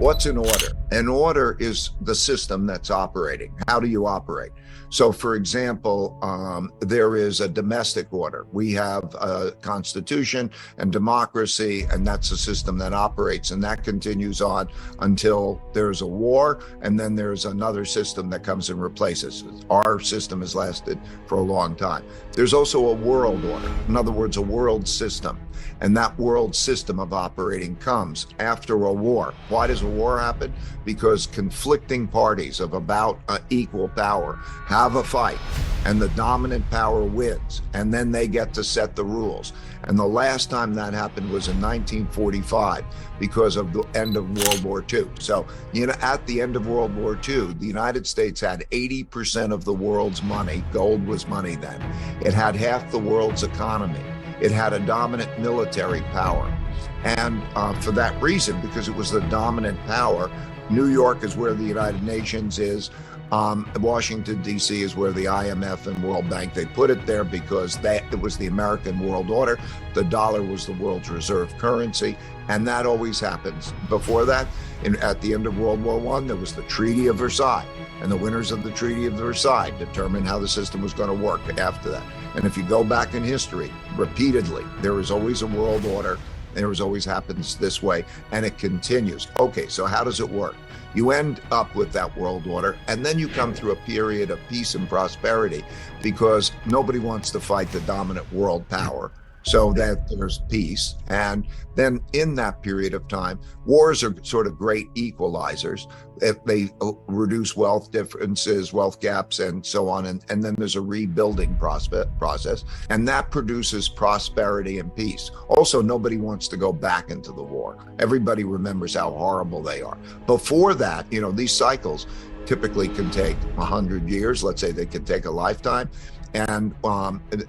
What's an order? An order is the system that's operating. How do you operate? So, for example, there is a domestic order. We have a constitution and democracy, and that's a system that operates, and that continues on until there's a war, and then there's another system that comes and replaces it. Our system has lasted for a long time. There's also a world order, in other words, a world system. And that world system of operating comes after a war. Why does a war happen? Because conflicting parties of about equal power have a fight, and the dominant power wins, and then they get to set the rules. And the last time that happened was in 1945 because of the end of World War II. So, at the end of World War II, the United States had 80% of the world's money. Gold was money then. It had half the world's economy. It had a dominant military power. And for that reason, because it was the dominant power, New York is where the United Nations is. Washington, D.C. is where the IMF and World Bank, they put it there because it was the American world order. The dollar was the world's reserve currency. And that always happens. Before that, at the end of World War I, there was the Treaty of Versailles. And the winners of the Treaty of Versailles determined how the system was going to work after that. And if you go back in history, repeatedly, there is always a world order. There is always happens this way, and it continues. Okay, so how does it work? You end up with that world order, and then you come through a period of peace and prosperity because nobody wants to fight the dominant world power, so that there's peace. And then in that period of time, wars are sort of great equalizers. If they reduce wealth differences, wealth gaps, and so on. And then there's a rebuilding process, and that produces prosperity and peace. Also, nobody wants to go back into the war. Everybody remembers how horrible they are. Before that, these cycles typically can take 100 years. Let's say they could take a lifetime. And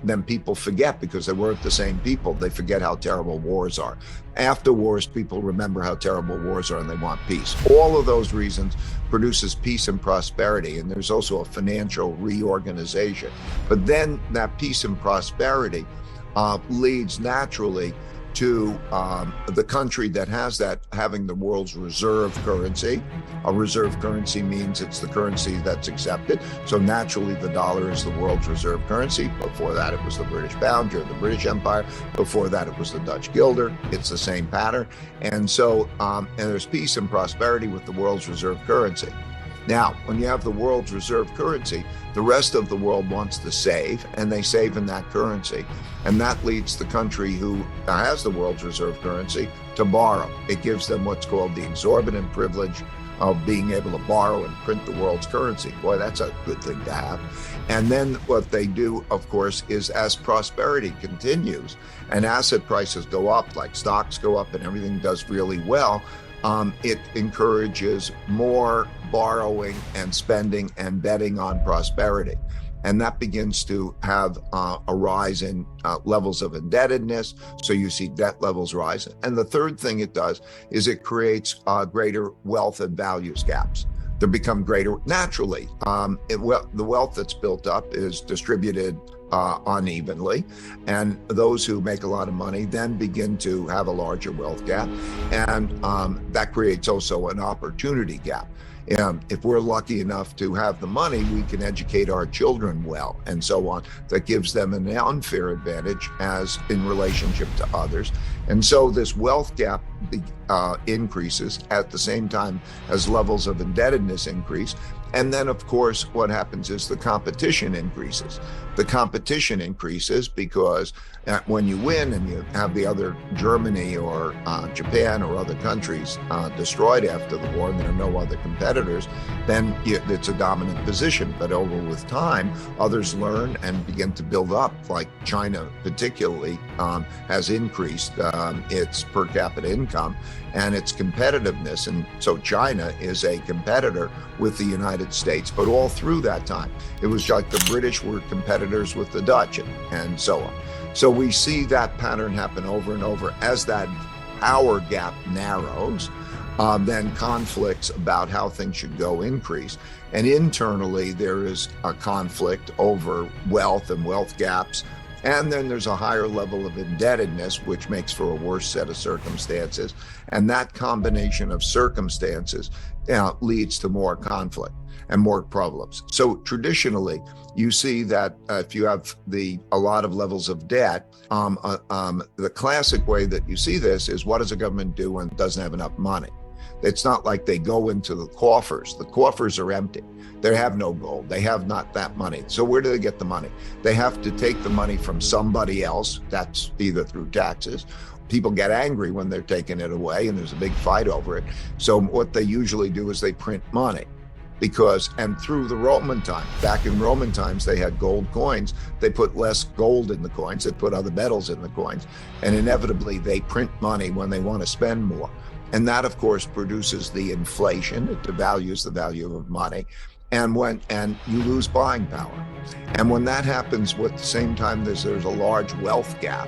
then people forget because they weren't the same people. They forget how terrible wars are. After wars, people remember how terrible wars are and they want peace. All of those reasons produces peace and prosperity. And there's also a financial reorganization. But then that peace and prosperity leads naturally to the country that has that having the world's reserve currency. A reserve currency means it's the currency that's accepted. So naturally, the dollar is the world's reserve currency. Before that, it was the British pound during the British Empire. Before that, it was the Dutch guilder. It's the same pattern. And so, and there's peace and prosperity with the world's reserve currency. Now, when you have the world's reserve currency, the rest of the world wants to save, and they save in that currency. And that leads the country who has the world's reserve currency to borrow. It gives them what's called the exorbitant privilege of being able to borrow and print the world's currency. Boy, that's a good thing to have. And then what they do, of course, is as prosperity continues and asset prices go up, like stocks go up and everything does really well, it encourages more borrowing and spending and betting on prosperity. And that begins to have a rise in levels of indebtedness. So you see debt levels rise. And the third thing it does is it creates greater wealth and values gaps. They become greater naturally. The wealth that's built up is distributed unevenly, and those who make a lot of money then begin to have a larger wealth gap, and that creates also an opportunity gap. If we're lucky enough to have the money, we can educate our children well and so on. That gives them an unfair advantage as in relationship to others. And so this wealth gap increases at the same time as levels of indebtedness increase. And then, of course, what happens is the competition increases. The competition increases because when you win and you have the other Germany or Japan or other countries destroyed after the war and there are no other competitors, then it's a dominant position. But over with time, others learn and begin to build up, like China particularly has increased its per capita income and its competitiveness. And so China is a competitor with the United States. But all through that time, it was like the British were competitors with the Dutch and so on. So we see that pattern happen over and over as that power gap narrows. Then conflicts about how things should go increase. And internally, there is a conflict over wealth and wealth gaps And then there's a higher level of indebtedness, which makes for a worse set of circumstances. And that combination of circumstances leads to more conflict and more problems. So traditionally, you see that if you have a lot of levels of debt, the classic way that you see this is, what does a government do when it doesn't have enough money? It's not like they go into the coffers. The coffers are empty. They have no gold. They have not that money. So where do they get the money? They have to take the money from somebody else. That's either through taxes. People get angry when they're taking it away, and there's a big fight over it. So what they usually do is they print money. And through the Roman time, back in Roman times, they had gold coins. They put less gold in the coins. They put other metals in the coins. And inevitably, they print money when they want to spend more. And that, of course, produces the inflation. It devalues the value of money. And you lose buying power. And when that happens, at the same time, there's a large wealth gap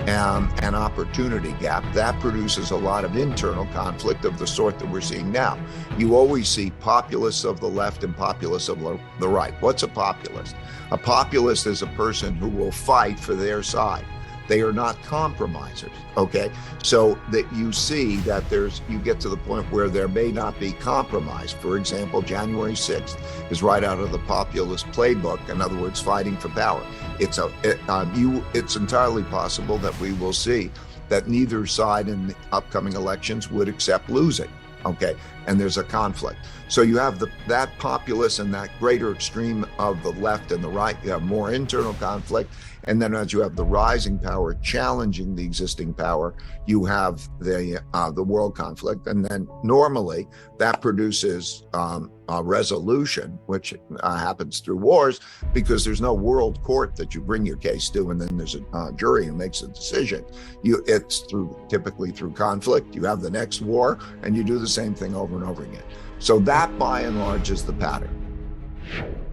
and an opportunity gap. That produces a lot of internal conflict of the sort that we're seeing now. You always see populists of the left and populists of the right. What's a populist? A populist is a person who will fight for their side. They are not compromisers, okay? So that you see that you get to the point where there may not be compromise. For example, January 6th is right out of the populist playbook. In other words, fighting for power. It's entirely possible that we will see that neither side in the upcoming elections would accept losing, okay? And there's a conflict. So you have that populist and that greater extreme of the left and the right. You have more internal conflict. And then as you have the rising power challenging the existing power, you have the world conflict. And then normally that produces a resolution, which happens through wars, because there's no world court that you bring your case to, and then there's a jury who makes a decision. It's typically through conflict. You have the next war, and you do the same thing over and over again. So that, by and large, is the pattern.